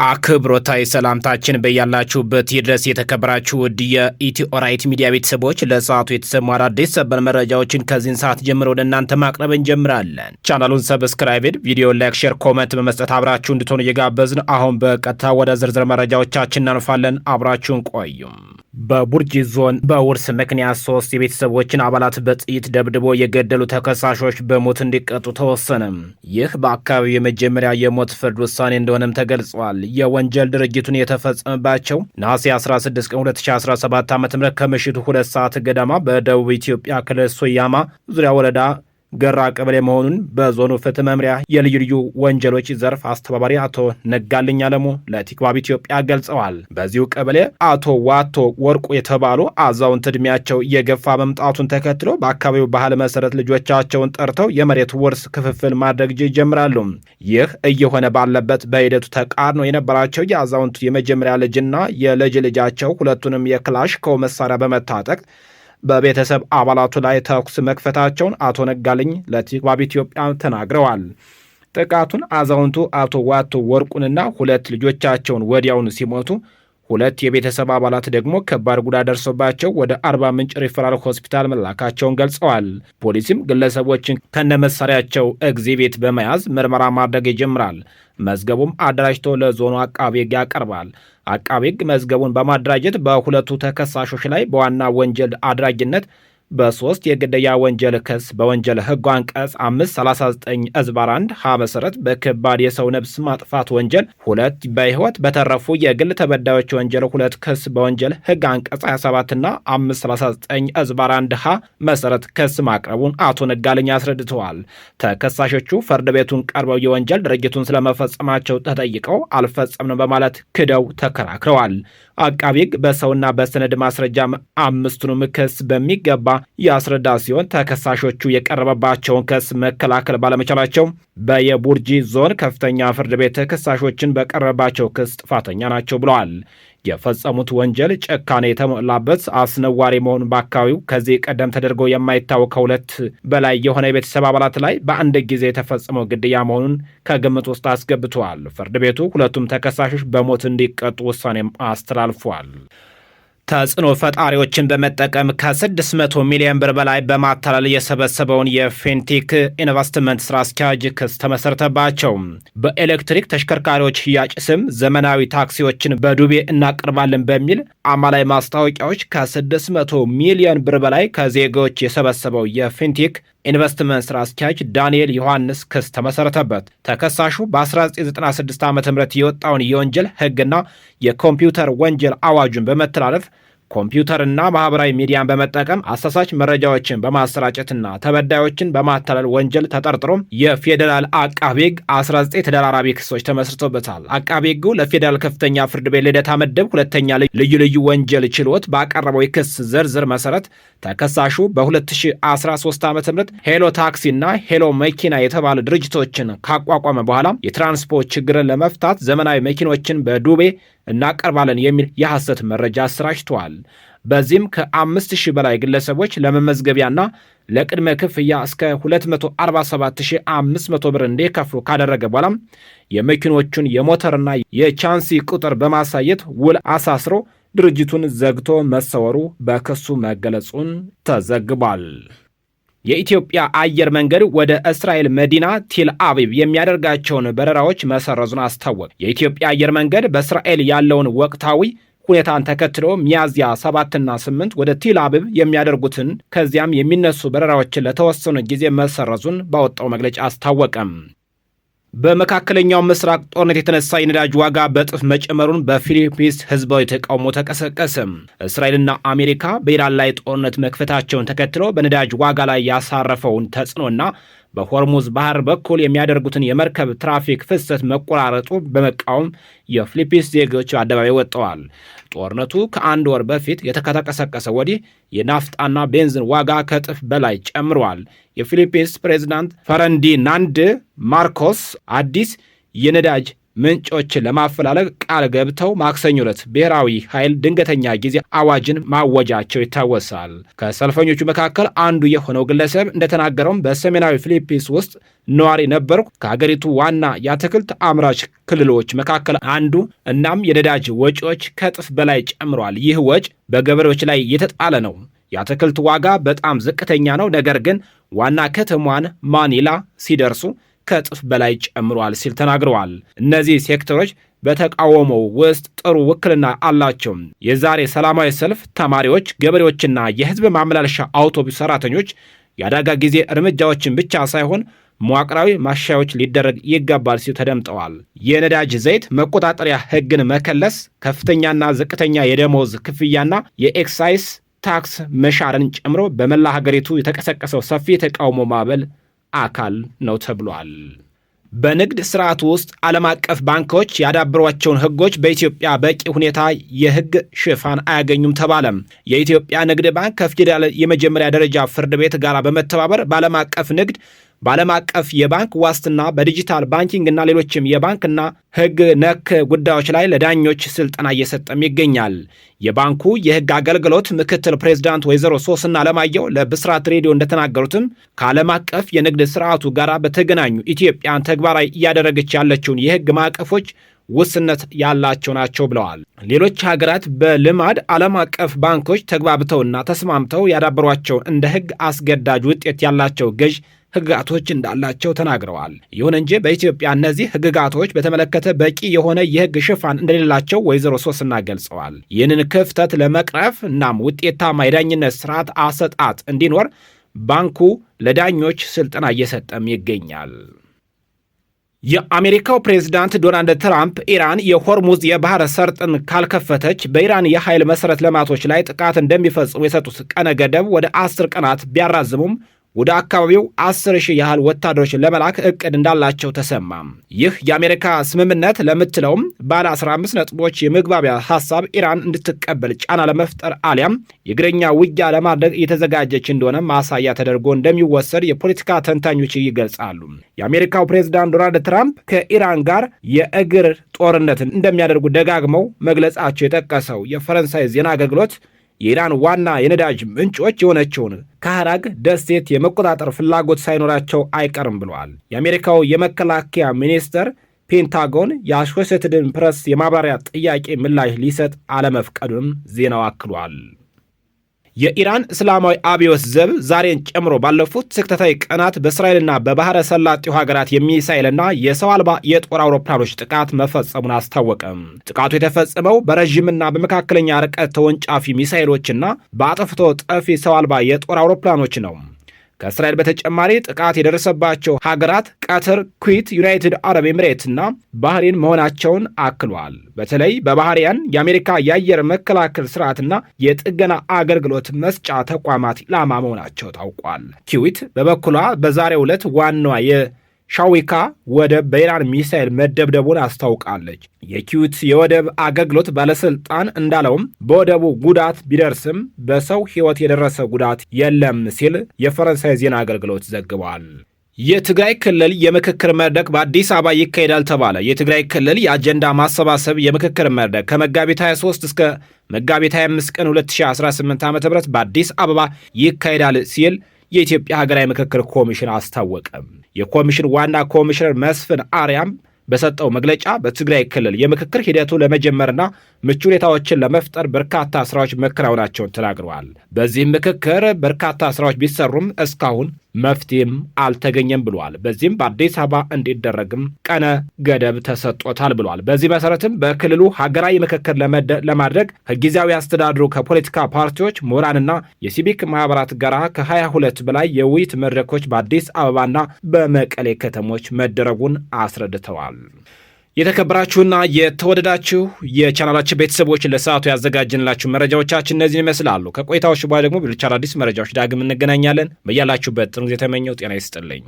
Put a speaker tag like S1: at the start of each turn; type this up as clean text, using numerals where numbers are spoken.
S1: አክብሮታዊ ሰላምታችን በያላችሁበት ይድረስ። የተከበራችሁ ውድ የኢትዮ ራይት ሚዲያ ቤተሰቦች ለሰዓቱ የተሰሙ አዳዲስ ሰበር መረጃዎችን ከዚህን ሰዓት ጀምሮ ወደ እናንተ ማቅረብ እንጀምራለን። ቻናሉን ሰብስክራይብ፣ ቪዲዮ ላይክ፣ ሼር፣ ኮመንት በመስጠት አብራችሁ እንድትሆኑ እየጋበዝን አሁን በቀጥታ ወደ ዝርዝር መረጃዎቻችን እናልፋለን። አብራችሁን ቆዩም። በቡርጂ ዞን በውርስ ምክንያት 3 የቤተሰቦችን አባላት በጥይት ደብድቦ የገደሉ ተከሳሾች በሞት እንዲቀጡ ተወሰነ። ይህ በአካባቢው የመጀመሪያ የሞት ፍርድ ውሳኔ እንደሆነም ተገልጿል። የወንጀል ድርጊቱን የተፈጸመባቸው ነሐሴ 16 ቀን 2017 ዓ.ም ከምሽቱ 2 ሰዓት ገደማ በደቡብ ኢትዮጵያ ክልል ሶያማ ዙሪያ ወረዳ ገራ ቀበሌ መሆኑን በዞኑ ፍትህ መምሪያ የልዩ ልዩ ወንጀሎች ዘርፍ አስተባባሪ አቶ ነጋልኝ አለሙ ለቲክባብ ኢትዮጵያ ገልጸዋል። በዚሁ ቀበሌ አቶ ዋቶ ወርቁ የተባሉ አዛውንት ዕድሜያቸው እየገፋ መምጣቱን ተከትሎ በአካባቢው ባህል መሰረት ልጆቻቸውን ጠርተው የመሬት ውርስ ክፍፍል ማድረግ ይጀምራሉ። ይህ እየሆነ ባለበት በሂደቱ ተቃርኖ የነበራቸው የአዛውንቱ የመጀመሪያ ልጅና የልጅ ልጃቸው ሁለቱንም የክላሽንኮቭ መሳሪያ በመታጠቅ በቤተሰብ አባላቱ ላይ ተኩስ መክፈታቸውን አቶ ነጋልኝ ለቲክባብ ኢትዮጵያ ተናግረዋል። ጥቃቱን አዛውንቱ አቶ ዋቶ ወርቁንና 2 ልጆቻቸውን ወዲያውኑ ሲሞቱ 2 የቤተሰብ አባላት ደግሞ ከባድ ጉዳት ደርሶባቸው ወደ አርባ ምንጭ ሪፈራል ሆስፒታል መላካቸውን ገልጸዋል። ፖሊስም ግለሰቦችን ከነመሳሪያቸው ኤግዚቢት በመያዝ ምርመራ ማድረግ ይጀምራል። መዝገቡም አደራጅቶ ለዞኑ አቃቤ ሕግ ያቀርባል። አቃቤ ሕግ መዝገቡን በማደራጀት በሁለቱ ተከሳሾች ላይ በዋና ወንጀል አድራጊነት በ3 የግድያ ወንጀል ክስ በወንጀል ሕጉ አንቀጽ 539/1 ሀ መሰረት በከባድ የሰው ነፍስ ማጥፋት ወንጀል 2 በሕይወት በተረፉ የግል ተበዳዮች ወንጀል 2 ክስ በወንጀል ሕግ አንቀጽ 27 እና 539/1 ሀ መሰረት ክስ ማቅረቡን አቶ ነጋልኝ አስረድተዋል። ተከሳሾቹ ፍርድ ቤቱን ቀርበው የወንጀል ድርጊቱን ስለመፈጸማቸው ተጠይቀው አልፈጸምንም በማለት ክደው ተከራክረዋል። አቃቤ ሕግ በሰውና በሰነድ ማስረጃ 5ቱንም ክስ በሚገባ ያስረዳ ሲሆን ተከሳሾቹ የቀረበባቸውን ክስ መከላከል ባለመቻላቸው በየቡርጂ ዞን ከፍተኛ ፍርድ ቤት ተከሳሾችን በቀረበባቸው ክስ ጥፋተኛ ናቸው ብለዋል። የፈጸሙት ወንጀል ጭካኔ የተሞላበት አስነዋሪ መሆኑን በአካባቢው ከዚህ ቀደም ተደርጎ የማይታወቅ ከ2 በላይ የሆነ የቤተሰብ አባላት ላይ በአንድ ጊዜ የተፈጸመው ግድያ መሆኑን ከግምት ውስጥ አስገብተዋል። ፍርድ ቤቱ ሁለቱም ተከሳሾች በሞት እንዲቀጡ ውሳኔም አስተላልፏል። ተጽዕኖ ፈጣሪዎችን በመጠቀም ከ600 ሚሊዮን ብር በላይ በማታለል የሰበሰበውን የፌንቴክ ኢንቨስትመንት ስራ አስኪያጅ ክስ ተመሰረተባቸው። በኤሌክትሪክ ተሽከርካሪዎች ሽያጭ ስም ዘመናዊ ታክሲዎችን በዱቤ እናቀርባለን በሚል አማላይ ማስታወቂያዎች ከ600 ሚሊዮን ብር በላይ ከዜጎች የሰበሰበው የፌንቴክ ኢንቨስትመንት ስራ አስኪያጅ ዳንኤል ዮሐንስ ክስ ተመሰረተበት። ተከሳሹ በ1996 ዓ.ም የወጣውን የወንጀል ሕግና የኮምፒውተር ወንጀል አዋጁን በመተላለፍ ኮምፒውተርና ማህበራዊ ሚዲያን በመጠቀም አሳሳች መረጃዎችን በማሰራጨትና ተበዳዮችን በማታለል ወንጀል ተጠርጥሮ የፌዴራል አቃቤ ሕግ 19 ተደራራቢ ክሶች ተመስርቶበታል። አቃቤ ሕጉ ለፌዴራል ከፍተኛ ፍርድ ቤት ልደታ ምድብ 2ኛ ልዩ ልዩ ወንጀል ችሎት ባቀረበው የክስ ዝርዝር መሰረት ተከሳሹ በ2013 ዓ.ም ሄሎ ታክሲና ሄሎ መኪና የተባሉ ድርጅቶችን ካቋቋመ በኋላ የትራንስፖርት ችግርን ለመፍታት ዘመናዊ መኪኖችን በዱቤ እናቀርባለን የሚል የሐሰት መረጃ አሰራጭተዋል። በዚህም ከ5000 በላይ ግለሰቦች ለመመዝገቢያና ለቅድመ ክፍያ እስከ 247500 ብር እንዲከፍሉ ካደረገ በኋላ የመኪኖቹን የሞተርና የቻንሲ ቁጥር በማሳየት ውል አሳስሮ ድርጅቱን ዘግቶ መሰወሩ በክሱ መገለጹን ተዘግቧል። የኢትዮጵያ አየር መንገድ ወደ እስራኤል መዲና ቴል አቪቭ የሚያደርጋቸውን በረራዎች መሰረዙን አስታወቀ። የኢትዮጵያ አየር መንገድ በእስራኤል ያለውን ወቅታዊ ሁኔታን ተከትሎ ሚያዝያ 7ና 8 ወደ ቴል አቪቭ የሚያደርጉትን ከዚያም የሚነሱ በረራዎችን ለተወሰኑ ጊዜ መሰረዙን ባወጣው መግለጫ አስታወቀም። በመካከለኛው ምስራቅ ጦርነት የተነሳ የነዳጅ ዋጋ በእጥፍ መጨመሩን በፊሊፒንስ ህዝባዊ ተቃውሞ ተቀሰቀሰ። እስራኤልና አሜሪካ በኢራን ላይ ጦርነት መክፈታቸውን ተከትሎ በነዳጅ ዋጋ ላይ ያሳረፈውን ተጽዕኖና በሆርሙዝ ባህር በኩል የሚያደርጉትን የመርከብ ትራፊክ ፍሰት መቆራረጡ በመቃወም የፊሊፒንስ ዜጎች አደባባይ ወጥተዋል። ጦርነቱ ከ1 ወር በፊት የተቀሰቀሰ ወዲህ የናፍጣና ቤንዚን ዋጋ ከእጥፍ በላይ ጨምረዋል። የፊሊፒንስ ፕሬዝዳንት ፈረንዲናንድ ማርኮስ አዲስ የነዳጅ ምንጮችን ለማፈላለግ ቃል ገብተው ማክሰኞ ዕለት ብሔራዊ ኃይል ድንገተኛ ጊዜ አዋጅን ማወጃቸው ይታወሳል። ከሰልፈኞቹ መካከል አንዱ የሆነው ግለሰብ እንደተናገረውም በሰሜናዊ ፊሊፒንስ ውስጥ ነዋሪ ነበርኩ። ከሀገሪቱ ዋና የአትክልት አምራች ክልሎች መካከል አንዱ። እናም የነዳጅ ወጪዎች ከእጥፍ በላይ ጨምሯል። ይህ ወጪ በገበሬዎች ላይ የተጣለ ነው። የአትክልት ዋጋ በጣም ዝቅተኛ ነው። ነገር ግን ዋና ከተማዋን ማኒላ ሲደርሱ ከእጥፍ በላይ ጨምሯል ሲል ተናግረዋል። እነዚህ ሴክተሮች በተቃውሞው ውስጥ ጥሩ ውክልና አላቸው። የዛሬ ሰላማዊ ሰልፍ ተማሪዎች፣ ገበሬዎችና የህዝብ ማመላለሻ አውቶቡስ ሰራተኞች የአደጋ ጊዜ እርምጃዎችን ብቻ ሳይሆን መዋቅራዊ ማሻሻያዎች ሊደረግ ይገባል ሲሉ ተደምጠዋል። የነዳጅ ዘይት መቆጣጠሪያ ህግን መከለስ፣ ከፍተኛና ዝቅተኛ የደሞዝ ክፍያና የኤክሳይስ ታክስ መሻርን ጨምሮ በመላ ሀገሪቱ የተቀሰቀሰው ሰፊ የተቃውሞ ማዕበል አካል ነው ተብሏል። በንግድ ስርዓቱ ውስጥ ዓለም አቀፍ ባንኮች ያዳበሯቸውን ህጎች በኢትዮጵያ በቂ ሁኔታ የህግ ሽፋን አያገኙም ተባለም። የኢትዮጵያ ንግድ ባንክ ከፌዴራል የመጀመሪያ ደረጃ ፍርድ ቤት ጋር በመተባበር በዓለም አቀፍ ንግድ፣ በዓለም አቀፍ የባንክ ዋስትና፣ በዲጂታል ባንኪንግና ሌሎችም የባንክና ህግ ነክ ጉዳዮች ላይ ለዳኞች ስልጠና እየሰጠም ይገኛል። የባንኩ የህግ አገልግሎት ምክትል ፕሬዝዳንት ወይዘሮ ሶስና አለማየሁ ለብስራት ሬዲዮ እንደተናገሩትም ከዓለም አቀፍ የንግድ ስርዓቱ ጋር በተገናኙ ኢትዮጵያን ተግባራዊ እያደረገች ያለችውን የህግ ማዕቀፎች ውስንነት ያላቸው ናቸው ብለዋል። ሌሎች ሀገራት በልማድ ዓለም አቀፍ ባንኮች ተግባብተውና ተስማምተው ያዳበሯቸው እንደ ህግ አስገዳጅ ውጤት ያላቸው ገዥ ህግጋቶች እንዳላቸው ተናግረዋል። ይሁን እንጂ በኢትዮጵያ እነዚህ ህግጋቶች በተመለከተ በቂ የሆነ የህግ ሽፋን እንደሌላቸው ወይዘሮ ሶስና ገልጸዋል። ይህንን ክፍተት ለመቅረፍ እናም ውጤታማ የዳኝነት ስርዓት አሰጣጥ እንዲኖር ባንኩ ለዳኞች ስልጠና እየሰጠም ይገኛል። የአሜሪካው ፕሬዝዳንት ዶናልድ ትራምፕ ኢራን የሆርሙዝ የባህረ ሰርጥን ካልከፈተች በኢራን የኃይል መሠረተ ልማቶች ላይ ጥቃት እንደሚፈጽሙ የሰጡት ቀነ ገደብ ወደ 10 ቀናት ቢያራዝሙም ወደ አካባቢው 10,000 ያህል ወታደሮች ለመላክ እቅድ እንዳላቸው ተሰማ። ይህ የአሜሪካ ስምምነት ለምትለውም ባለ 15 ነጥቦች የመግባቢያ ሐሳብ ኢራን እንድትቀበል ጫና ለመፍጠር አሊያም የእግረኛ ውጊያ ለማድረግ እየተዘጋጀች እንደሆነ ማሳያ ተደርጎ እንደሚወሰድ የፖለቲካ ተንታኞች ይገልጻሉ። የአሜሪካው ፕሬዝዳንት ዶናልድ ትራምፕ ከኢራን ጋር የእግር ጦርነትን እንደሚያደርጉ ደጋግመው መግለጻቸው የጠቀሰው የፈረንሳይ ዜና አገልግሎት የኢራን ዋና የነዳጅ ምንጮች የሆነችውን ካህራግ ደሴት የመቆጣጠር ፍላጎት ሳይኖራቸው አይቀርም ብለዋል። የአሜሪካው የመከላከያ ሚኒስቴር ፔንታጎን የአሶሼትድ ፕሬስ የማብራሪያ ጥያቄ ምላሽ ሊሰጥ አለመፍቀዱንም ዜናው አክሏል። የኢራን እስላማዊ አብዮት ዘብ ዛሬን ጨምሮ ባለፉት ተከታታይ ቀናት በእስራኤልና በባህረ ሰላጤው ሀገራት የሚሳኤልና የሰው አልባ የጦር አውሮፕላኖች ጥቃት መፈጸሙን አስታወቀም። ጥቃቱ የተፈጸመው በረዥምና በመካከለኛ ርቀት ተወንጫፊ ሚሳኤሎችና በአጥፍቶ ጠፊ ሰው አልባ የጦር አውሮፕላኖች ነው። ከእስራኤል በተጨማሪ ጥቃት የደረሰባቸው ሀገራት ቀትር፣ ኩዌት፣ ዩናይትድ አረብ ኤምሬትና ባህሬን መሆናቸውን አክሏል። በተለይ በባህሪያን የአሜሪካ የአየር መከላከል ስርዓትና የጥገና አገልግሎት መስጫ ተቋማት ኢላማ መሆናቸው ታውቋል። ኩዌት በበኩሏ በዛሬው ዕለት ዋናዋ ሻዊካ ወደብ በኢራን ሚሳኤል መደብደቡን አስታውቃለች። የኩዌት የወደብ አገልግሎት ባለስልጣን እንዳለውም በወደቡ ጉዳት ቢደርስም በሰው ሕይወት የደረሰ ጉዳት የለም ሲል የፈረንሳይ ዜና አገልግሎት ዘግቧል። የትግራይ ክልል የምክክር መድረክ በአዲስ አበባ ይካሄዳል ተባለ። የትግራይ ክልል የአጀንዳ ማሰባሰብ የምክክር መድረክ ከመጋቢት 23 እስከ መጋቢት 25 ቀን 2018 ዓ.ም በአዲስ አበባ ይካሄዳል ሲል የኢትዮጵያ ሀገራዊ ምክክር ኮሚሽን አስታወቀ። የኮሚሽን ዋና ኮሚሽነር መስፍን አርያም በሰጠው መግለጫ በትግራይ ክልል የምክክር ሂደቱ ለመጀመርና ምቹ ሁኔታዎችን ለመፍጠር በርካታ ስራዎች መከናወናቸውን ተናግረዋል። በዚህም ምክክር በርካታ ስራዎች ቢሰሩም እስካሁን መፍትሄም አልተገኘም ብለዋል። በዚህም በአዲስ አበባ እንዲደረግም ቀነ ገደብ ተሰጥቶታል ብለዋል። በዚህ መሰረትም በክልሉ ሀገራዊ ምክክር ለማድረግ ከጊዜያዊ አስተዳድሩ ከፖለቲካ ፓርቲዎች፣ ምሁራንና የሲቪክ ማህበራት ጋር ከ22 በላይ የውይይት መድረኮች በአዲስ አበባና በመቀሌ ከተሞች መደረጉን አስረድተዋል። የተከበራችሁና የተወደዳችሁ የቻናላችን ቤተሰቦች ለሰዓቱ ያዘጋጅንላችሁ መረጃዎቻችን እነዚህን ይመስላሉ። ከቆይታዎች በኋላ ደግሞ በሌሎች አዳዲስ መረጃዎች ዳግም እንገናኛለን። በያላችሁበት ጥሩ ጊዜ ተመኘው። ጤና ይስጥልኝ።